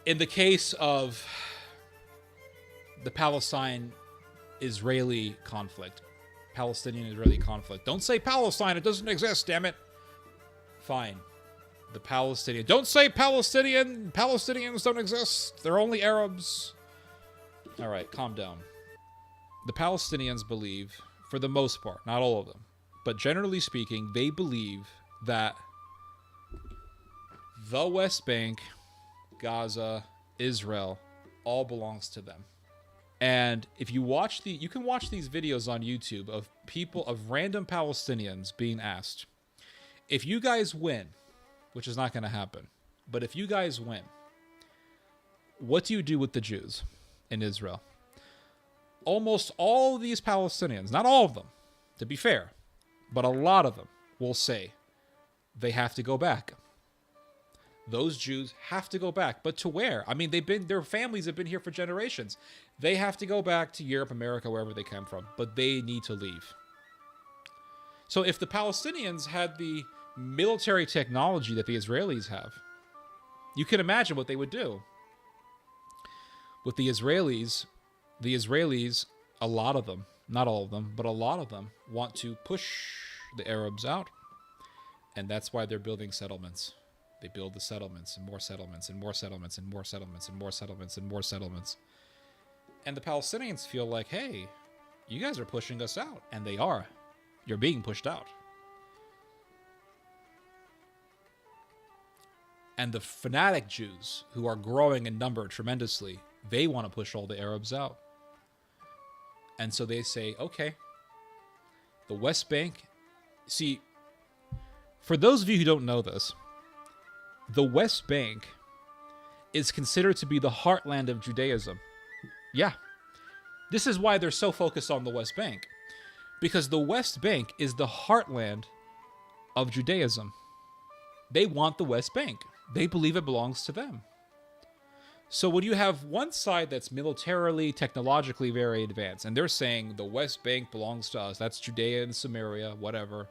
In the case of the Palestine-Israeli conflict, Palestinian-Israeli conflict, don't say Palestine, it doesn't exist, damn it. Fine. The Palestinian. Don't say Palestinians don't exist. They're only Arabs. All right, calm down. The Palestinians believe, for the most part, not all of them, but generally speaking, they believe that the West Bank, Gaza, Israel, all belongs to them. And if you watch you can watch these videos on YouTube of random Palestinians being asked, if you guys win, which is not going to happen, but if you guys win, what do you do with the Jews in Israel? Almost all of these Palestinians, not all of them, to be fair, but a lot of them will say they have to go back. Those Jews have to go back, but to where? I mean, their families have been here for generations. They have to go back to Europe, America, wherever they came from, but they need to leave. So if the Palestinians had the military technology that the Israelis have, you can imagine what they would do. With the Israelis, a lot of them, not all of them, but a lot of them want to push the Arabs out. And that's why they're building settlements. They build the settlements and more settlements and more settlements and more settlements and more settlements and more settlements. And the Palestinians feel like, hey, you guys are pushing us out. And they are. You're being pushed out. And the fanatic Jews, who are growing in number tremendously, they want to push all the Arabs out. And so they say, okay, the West Bank. See, for those of you who don't know this, the West Bank is considered to be the heartland of Judaism. Yeah. This is why they're so focused on the West Bank. Because the West Bank is the heartland of Judaism. They want the West Bank. They believe it belongs to them. So when you have one side that's militarily, technologically very advanced, and they're saying the West Bank belongs to us, that's Judea and Samaria, whatever.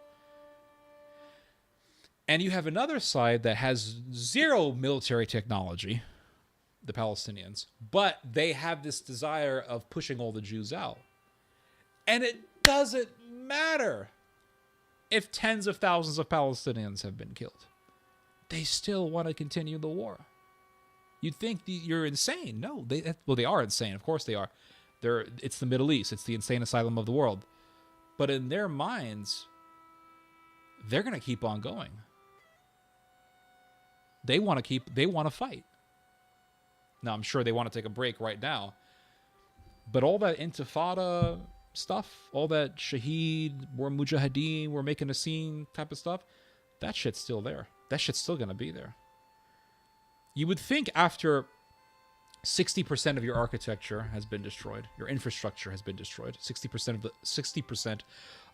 And you have another side that has zero military technology, the Palestinians, but they have this desire of pushing all the Jews out. And it doesn't matter if tens of thousands of Palestinians have been killed. They still want to continue the war. You'd think you're insane. No, they are insane. Of course they are. It's the Middle East. It's the insane asylum of the world. But in their minds, they're going to keep on going. They want to fight. Now, I'm sure they want to take a break right now. But all that intifada stuff, all that shaheed, we're mujahideen, we're making a scene type of stuff, that shit's still there. That shit's still going to be there. You would think after 60% of your architecture has been destroyed, your infrastructure has been destroyed, 60%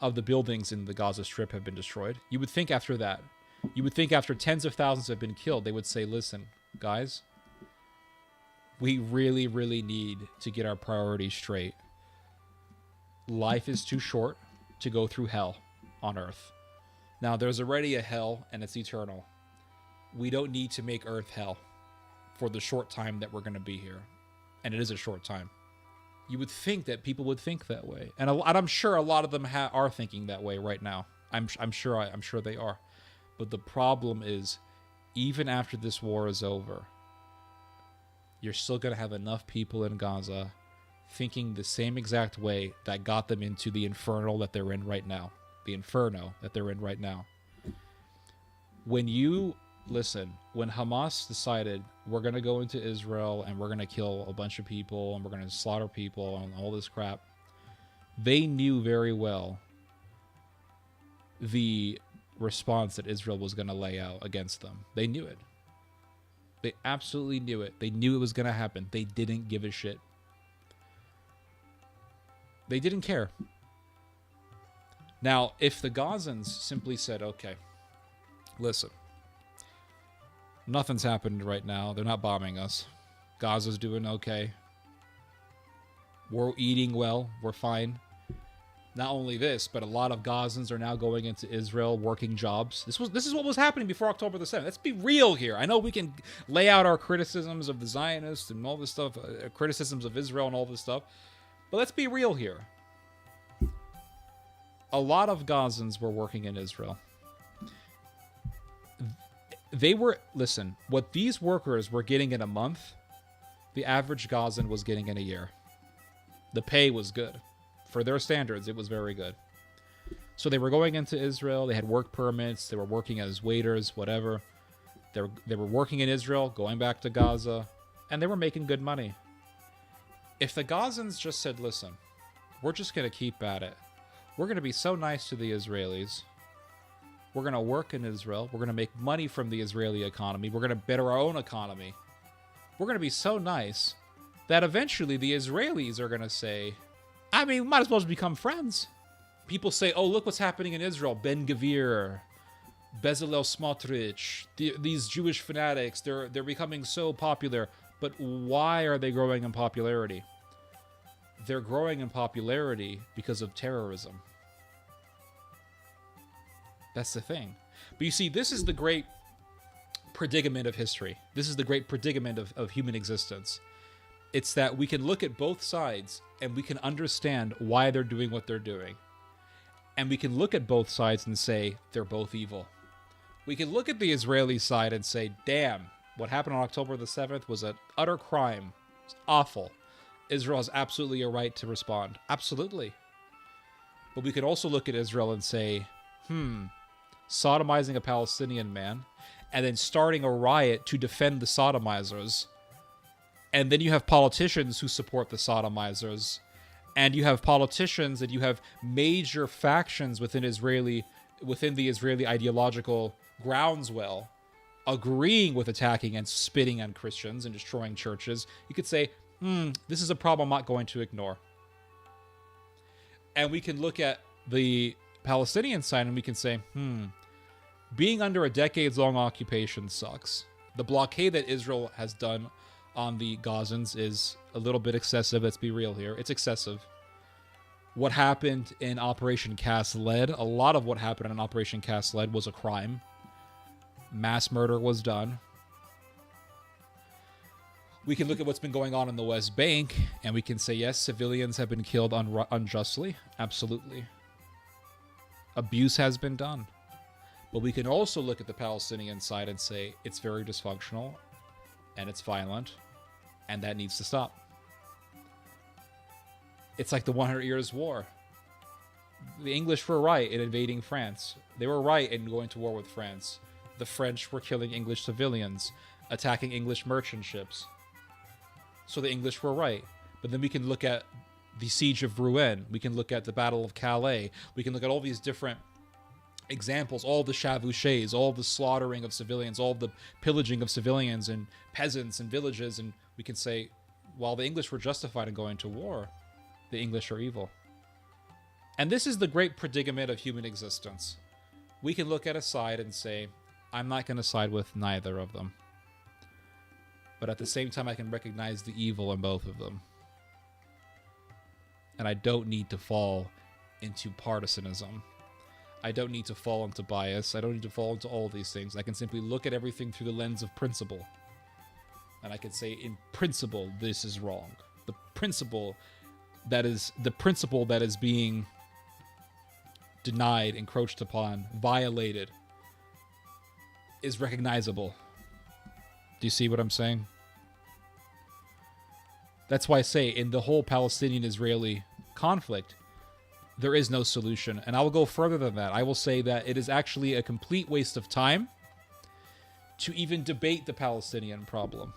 of the buildings in the Gaza Strip have been destroyed. You would think after that, you would think after tens of thousands have been killed, they would say, listen, guys, we really, really need to get our priorities straight. Life is too short to go through hell on Earth. Now, there's already a hell, and it's eternal. We don't need to make Earth hell for the short time that we're going to be here. And it is a short time. You would think that people would think that way. And I'm sure a lot of them are thinking that way right now. I'm sure they are. But the problem is, even after this war is over, you're still going to have enough people in Gaza thinking the same exact way that got them into the inferno that they're in right now. The inferno that they're in right now. When Hamas decided we're going to go into Israel and we're going to kill a bunch of people and we're going to slaughter people and all this crap, they knew very well the response that Israel was going to lay out against them. They knew it. They absolutely knew it. They knew it was going to happen. They didn't give a shit. They didn't care. Now, if the Gazans simply said, okay, listen, nothing's happened right now. They're not bombing us. Gaza's doing okay. We're eating well. We're fine. Not only this, but a lot of Gazans are now going into Israel working jobs. This is what was happening before October the 7th. Let's be real here. I know we can lay out our criticisms of the Zionists and all this stuff, criticisms of Israel and all this stuff, but let's be real here. A lot of Gazans were working in Israel. Listen, what these workers were getting in a month, the average Gazan was getting in a year. The pay was good. For their standards, it was very good. So they were going into Israel. They had work permits. They were working as waiters, whatever. They were working in Israel, going back to Gaza, and they were making good money. If the Gazans just said, listen, we're just going to keep at it. We're going to be so nice to the Israelis. We're going to work in Israel. We're going to make money from the Israeli economy. We're going to better our own economy. We're going to be so nice that eventually the Israelis are going to say, I mean, we might as well just become friends. People say, oh, look what's happening in Israel. Ben Gvir, Bezalel Smotrich, these Jewish fanatics, they're becoming so popular. But why are they growing in popularity? They're growing in popularity because of terrorism. That's the thing. But you see, this is the great predicament of history. This is the great predicament of human existence. It's that we can look at both sides and we can understand why they're doing what they're doing. And we can look at both sides and say they're both evil. We can look at the Israeli side and say, damn, what happened on October the 7th was an utter crime. It's awful. Israel has absolutely a right to respond. Absolutely. But we could also look at Israel and say, sodomizing a Palestinian man and then starting a riot to defend the sodomizers. And then you have politicians who support the sodomizers. And you have politicians and you have major factions within the Israeli ideological groundswell agreeing with attacking and spitting on Christians and destroying churches. You could say, this is a problem I'm not going to ignore. And we can look at the Palestinian side and we can say, being under a decades-long occupation sucks. The blockade that Israel has done on the Gazans is a little bit excessive. Let's be real here. It's excessive. What happened in Operation Cast Lead, a lot of what happened in Operation Cast Lead was a crime. Mass murder was done. We can look at what's been going on in the West Bank, and we can say, yes, civilians have been killed unjustly. Absolutely. Abuse has been done. But we can also look at the Palestinian side and say, it's very dysfunctional, and it's violent, and that needs to stop. It's like the 100 Years' War. The English were right in invading France. They were right in going to war with France. The French were killing English civilians, attacking English merchant ships. So the English were right. But then we can look at the Siege of Rouen. We can look at the Battle of Calais. We can look at all these different examples, all the chevauchés, all the slaughtering of civilians, all the pillaging of civilians and peasants and villages, and we can say, while the English were justified in going to war, the English are evil. And this is the great predicament of human existence. We can look at a side and say, I'm not going to side with neither of them. But at the same time, I can recognize the evil in both of them. And I don't need to fall into partisanism. I don't need to fall into bias. I don't need to fall into all these things. I can simply look at everything through the lens of principle. And I can say, in principle, this is wrong. The principle that is being denied, encroached upon, violated, is recognizable. Do you see what I'm saying? That's why I say, in the whole Palestinian-Israeli conflict, there is no solution. And I will go further than that. I will say that it is actually a complete waste of time to even debate the Palestinian problem.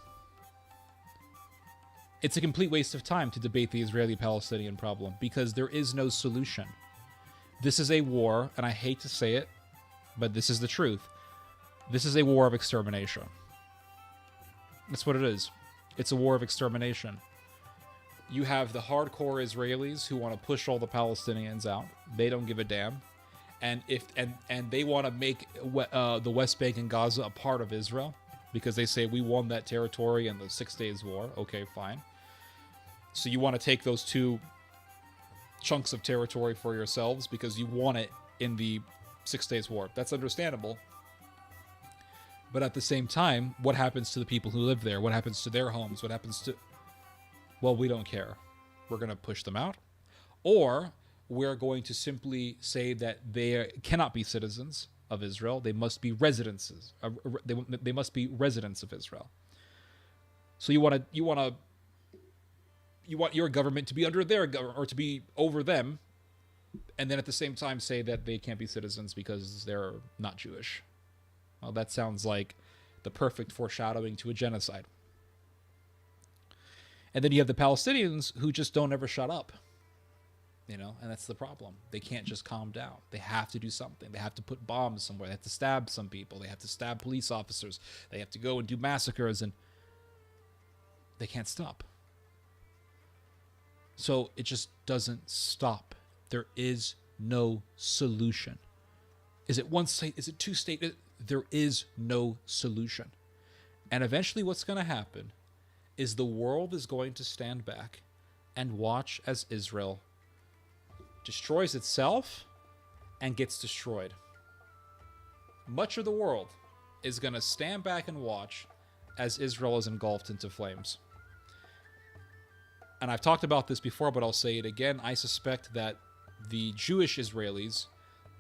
It's a complete waste of time to debate the Israeli-Palestinian problem because there is no solution. This is a war, and I hate to say it, but this is the truth. This is a war of extermination. That's what it is. It's a war of extermination. You have the hardcore Israelis who want to push all the Palestinians out. They don't give a damn. And they want to make the West Bank and Gaza a part of Israel because they say we won that territory in the 6 Days War. Okay, fine. So you want to take those two chunks of territory for yourselves because you want it in the 6 Days War. That's understandable. But at the same time, what happens to the people who live there? What happens to their homes? What happens to... Well, we don't care. We're going to push them out. Or we're going to simply say that they cannot be citizens of Israel. They must be residences. They must be residents of Israel. So you want your government to be under their government, or to be over them, and then at the same time say that they can't be citizens because they're not Jewish. Well, that sounds like the perfect foreshadowing to a genocide. And then you have the Palestinians who just don't ever shut up. You know, and that's the problem. They can't just calm down. They have to do something. They have to put bombs somewhere. They have to stab some people. They have to stab police officers. They have to go and do massacres, and they can't stop. So it just doesn't stop. There is no solution. Is it one state? Is it two state? There is no solution. And eventually what's going to happen is the world is going to stand back and watch as Israel destroys itself and gets destroyed. Much of the world is going to stand back and watch as Israel is engulfed into flames. And I've talked about this before, but I'll say it again. I suspect that the Jewish Israelis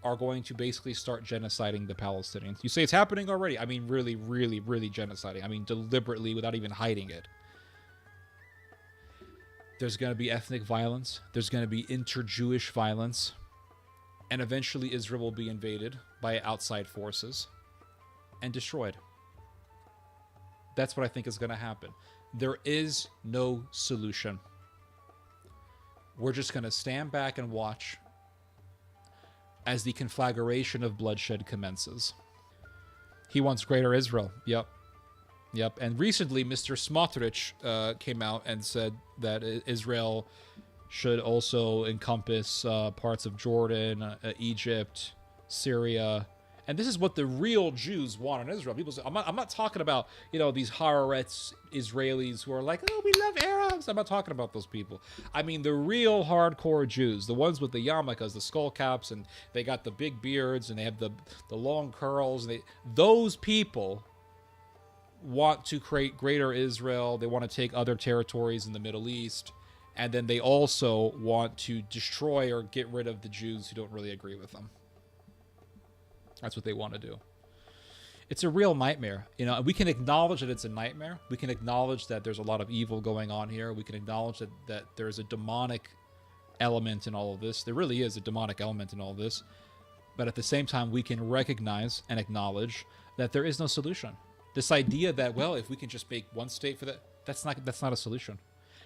are going to basically start genociding the Palestinians. You say it's happening already. I mean, really, really, really genociding. I mean, deliberately, without even hiding it. There's going to be ethnic violence. There's going to be inter-Jewish violence. And eventually Israel will be invaded by outside forces and destroyed. That's what I think is going to happen. There is no solution. We're just going to stand back and watch as the conflagration of bloodshed commences. He wants greater Israel. Yep. And recently, Mr. Smotrich came out and said that Israel should also encompass parts of Jordan, Egypt, Syria. And this is what the real Jews want in Israel. People say, I'm not talking about, these Haaretz Israelis who are like, oh, we love Arabs. I'm not talking about those people. I mean, the real hardcore Jews, the ones with the yarmulkes, the skull caps, and they got the big beards, and they have the long curls. Those people want to create greater Israel. They want to take other territories in the Middle East. And then they also want to destroy or get rid of the Jews who don't really agree with them. That's what they want to do. It's a real nightmare. We can acknowledge that it's a nightmare. We can acknowledge that there's a lot of evil going on here. We can acknowledge that there's a demonic element in all of this. There really is a demonic element in all of this. But at the same time, we can recognize and acknowledge that there is no solution. This idea that, well, if we can just make one state for that, that's not a solution.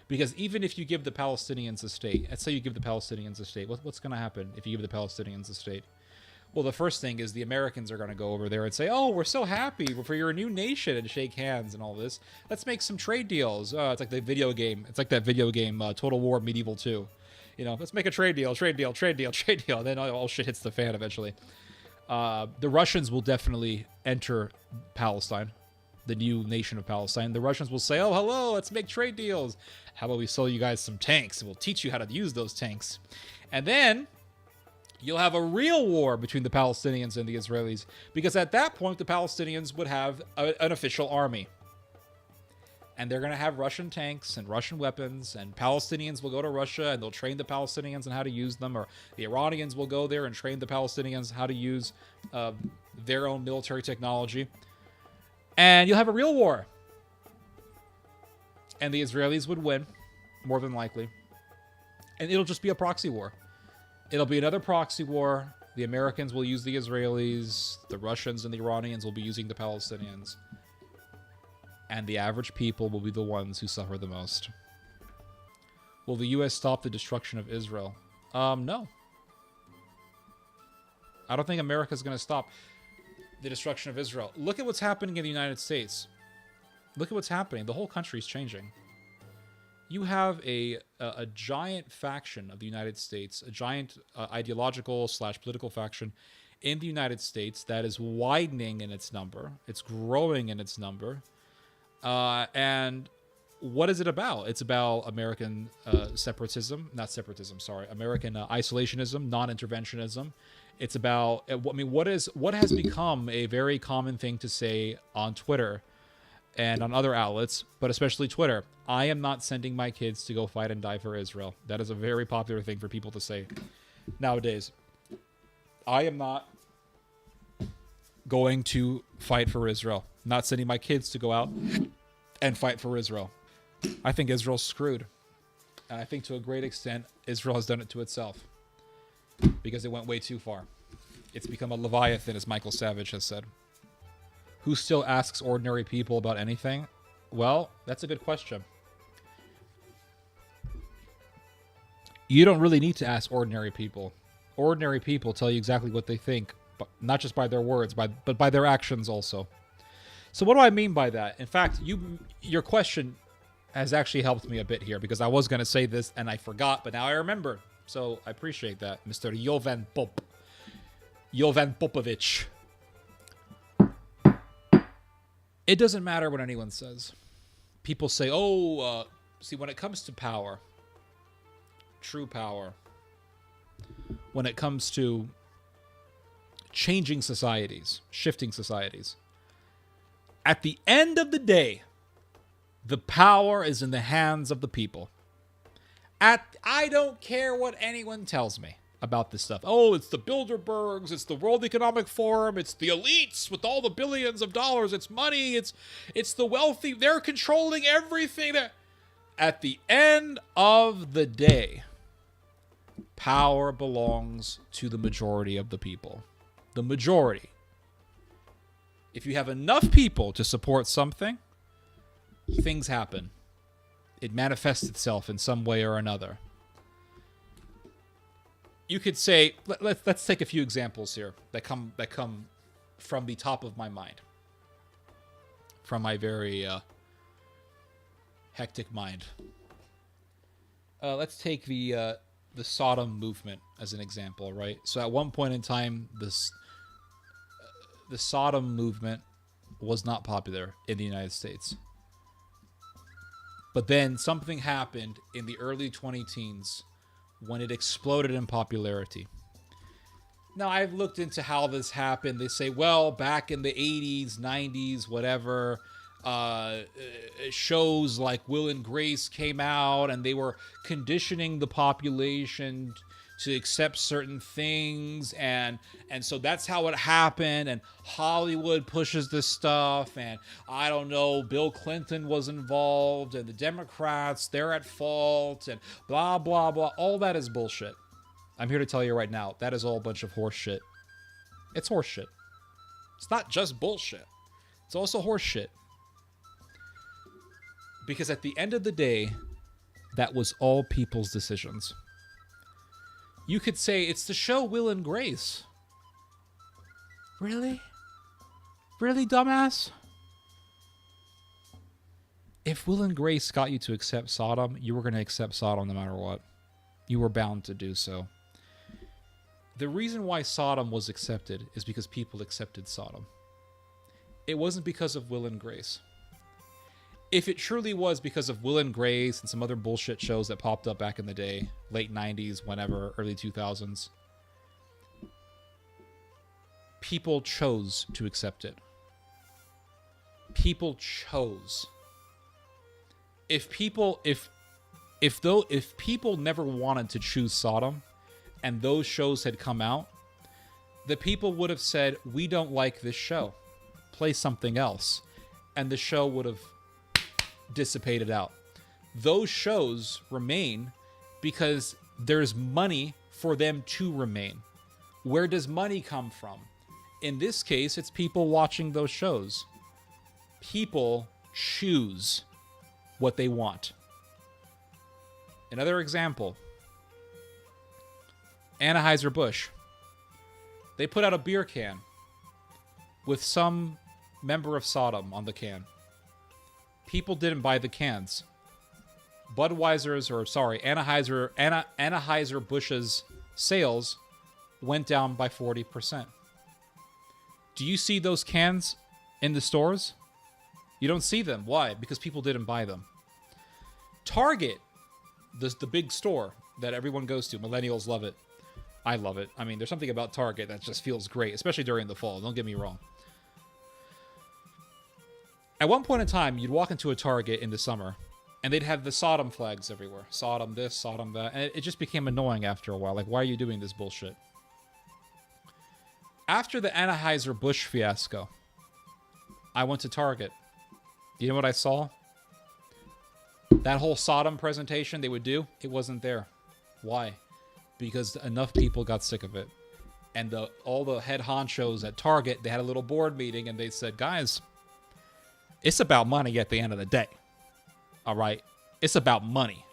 Because even if you give the Palestinians a state, let's say you give the Palestinians a state, what's going to happen if you give the Palestinians a state? Well, the first thing is the Americans are going to go over there and say, oh, we're so happy for your new nation, and shake hands and all this. Let's make some trade deals. It's like the video game. It's like that video game, Total War Medieval 2. Let's make a trade deal. Then all shit hits the fan eventually. The Russians will definitely enter Palestine, the new nation of Palestine. The Russians will say, oh, hello, let's make trade deals. How about we sell you guys some tanks, and we'll teach you how to use those tanks. And then you'll have a real war between the Palestinians and the Israelis, because at that point, the Palestinians would have an official army. And they're going to have Russian tanks and Russian weapons, and Palestinians will go to Russia and they'll train the Palestinians on how to use them, or the Iranians will go there and train the Palestinians how to use their own military technology. And you'll have a real war. And the Israelis would win, more than likely. And it'll just be a proxy war. It'll be another proxy war. The Americans will use the Israelis. The Russians and the Iranians will be using the Palestinians. And the average people will be the ones who suffer the most. Will the U.S. stop the destruction of Israel? No. I don't think America's going to stop the destruction of Israel. Look at what's happening in the United States. Look at what's happening. The whole country's changing. You have a giant faction of the United States, a giant ideological / political faction in the United States that is widening in its number. It's growing in its number. And what is it about? It's about American American isolationism, non-interventionism. It's about, what has become a very common thing to say on Twitter and on other outlets, but especially Twitter. I am not sending my kids to go fight and die for Israel. That is a very popular thing for people to say nowadays. I am not going to fight for Israel. Not sending my kids to go out and fight for Israel. I think Israel's screwed. And I think to a great extent, Israel has done it to itself. Because it went way too far. It's become a Leviathan, as Michael Savage has said. Who still asks ordinary people about anything? Well, that's a good question. You don't really need to ask ordinary people. Ordinary people tell you exactly what they think, but not just by their words, but by their actions also. So what do I mean by that? In fact, your question has actually helped me a bit here, because I was going to say this and I forgot, but now I remember. So I appreciate that, Mr. Jovan Popovich. It doesn't matter what anyone says. People say, see, when it comes to power, true power, when it comes to changing societies, shifting societies, at the end of the day, the power is in the hands of the people. I don't care what anyone tells me about this stuff. Oh, it's the Bilderbergs, it's the World Economic Forum, it's the elites with all the billions of dollars, it's money, it's the wealthy, they're controlling everything. At the end of the day, power belongs to the majority of the people. The majority. If you have enough people to support something, things happen. It manifests itself in some way or another. You could say, let's take a few examples here that come from the top of my mind, from my very hectic mind. Let's take the Sodom Movement as an example, right? So at one point in time, the Sodom Movement was not popular in the United States. But then something happened in the early 2010s when it exploded in popularity. Now, I've looked into how this happened. They say, well, back in the 80s, 90s, whatever, shows like Will and Grace came out and they were conditioning the population to accept certain things, and so that's how it happened, and Hollywood pushes this stuff, and I don't know, Bill Clinton was involved, and the Democrats, they're at fault, and blah, blah, blah. All that is bullshit. I'm here to tell you right now, that is all a bunch of horse shit. It's horse shit. It's not just bullshit. It's also horse shit. Because at the end of the day, that was all people's decisions. You could say it's the show Will and Grace. Really? Really, dumbass? If Will and Grace got you to accept Sodom, you were going to accept Sodom no matter what. You were bound to do so. The reason why Sodom was accepted is because people accepted Sodom. It wasn't because of Will and Grace. If it truly was because of Will and Grace and some other bullshit shows that popped up back in the day, late 90s, whenever, early 2000s, people chose to accept it. People chose. If people never wanted to choose Sodom and those shows had come out, the people would have said, we don't like this show. Play something else. And the show would have dissipated out. Those shows remain because there's money for them to remain. Where does money come from? In this case, it's people watching those shows. People choose what they want. Another example, Anheuser-Busch. They put out a beer can with some member of Sodom on the can. People didn't buy the cans. Anheuser-Busch's sales went down by 40%. Do you see those cans in the stores? You don't see them. Why? Because people didn't buy them. Target, the big store that everyone goes to, millennials love it. I love it. I mean, there's something about Target that just feels great, especially during the fall. Don't get me wrong. At one point in time, you'd walk into a Target in the summer, and they'd have the Sodom flags everywhere. Sodom this, Sodom that. And it just became annoying after a while. Like, why are you doing this bullshit? After the Anheuser-Busch fiasco, I went to Target. Do you know what I saw? That whole Sodom presentation they would do, it wasn't there. Why? Because enough people got sick of it. And all the head honchos at Target, they had a little board meeting, and they said, guys, it's about money at the end of the day. All right? It's about money.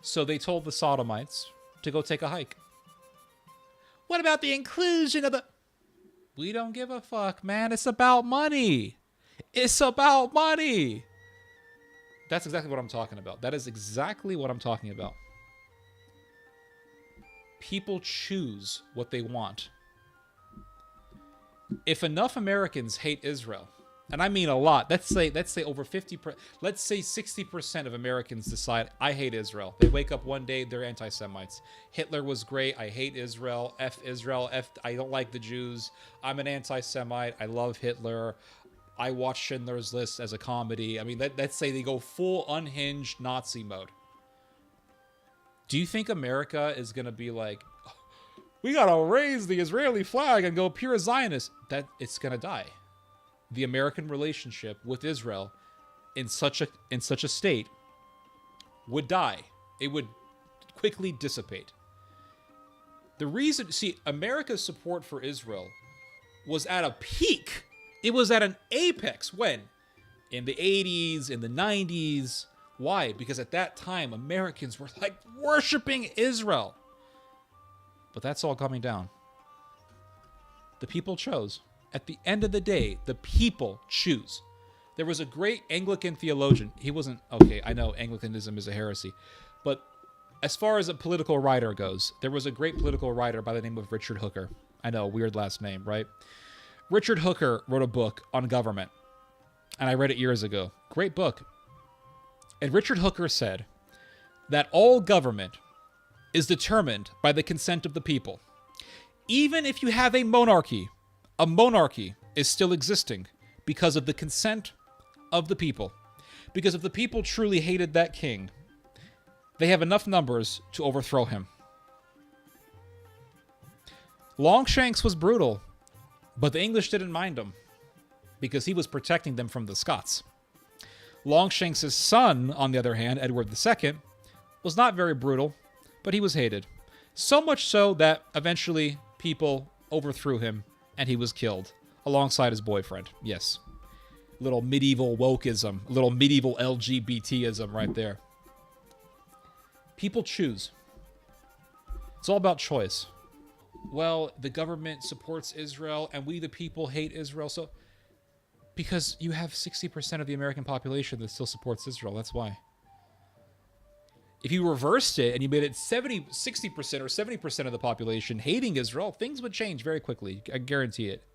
So they told the Sodomites to go take a hike. What about the inclusion of the... We don't give a fuck, man. It's about money. It's about money. That's exactly what I'm talking about. That is exactly what I'm talking about. People choose what they want. If enough Americans hate Israel, and I mean a lot, let's say over 50%, let's say 60% of Americans decide, I hate Israel. They wake up one day, they're anti-Semites. Hitler was great, I hate Israel, I don't like the Jews, I'm an anti-Semite, I love Hitler, I watch Schindler's List as a comedy. I mean, let's say they go full unhinged Nazi mode. Do you think America is going to be like, we got to raise the Israeli flag and go pure Zionist? That it's going to die. The American relationship with Israel in such a state would die. It would quickly dissipate. The reason, America's support for Israel was at a peak. It was at an apex when? In the 80s, in the 90s. Why? Because at that time, Americans were like worshiping Israel. But that's all coming down. The people chose. At the end of the day, the people choose. There was a great Anglican theologian. He wasn't, okay, I know Anglicanism is a heresy. But as far as a political writer goes, there was a great political writer by the name of Richard Hooker. I know, weird last name, right? Richard Hooker wrote a book on government. And I read it years ago. Great book. And Richard Hooker said that all government is determined by the consent of the people. Even if you have a monarchy is still existing because of the consent of the people. Because if the people truly hated that king, they have enough numbers to overthrow him. Longshanks was brutal, but the English didn't mind him because he was protecting them from the Scots. Longshanks' son, on the other hand, Edward II, was not very brutal, but he was hated. So much so that eventually people overthrew him and he was killed alongside his boyfriend. Yes. Little medieval wokeism, little medieval LGBTism right there. People choose. It's all about choice. Well, the government supports Israel and we the people hate Israel, so... Because you have 60% of the American population that still supports Israel. That's why. If you reversed it and you made it 60% or 70% of the population hating Israel, things would change very quickly. I guarantee it.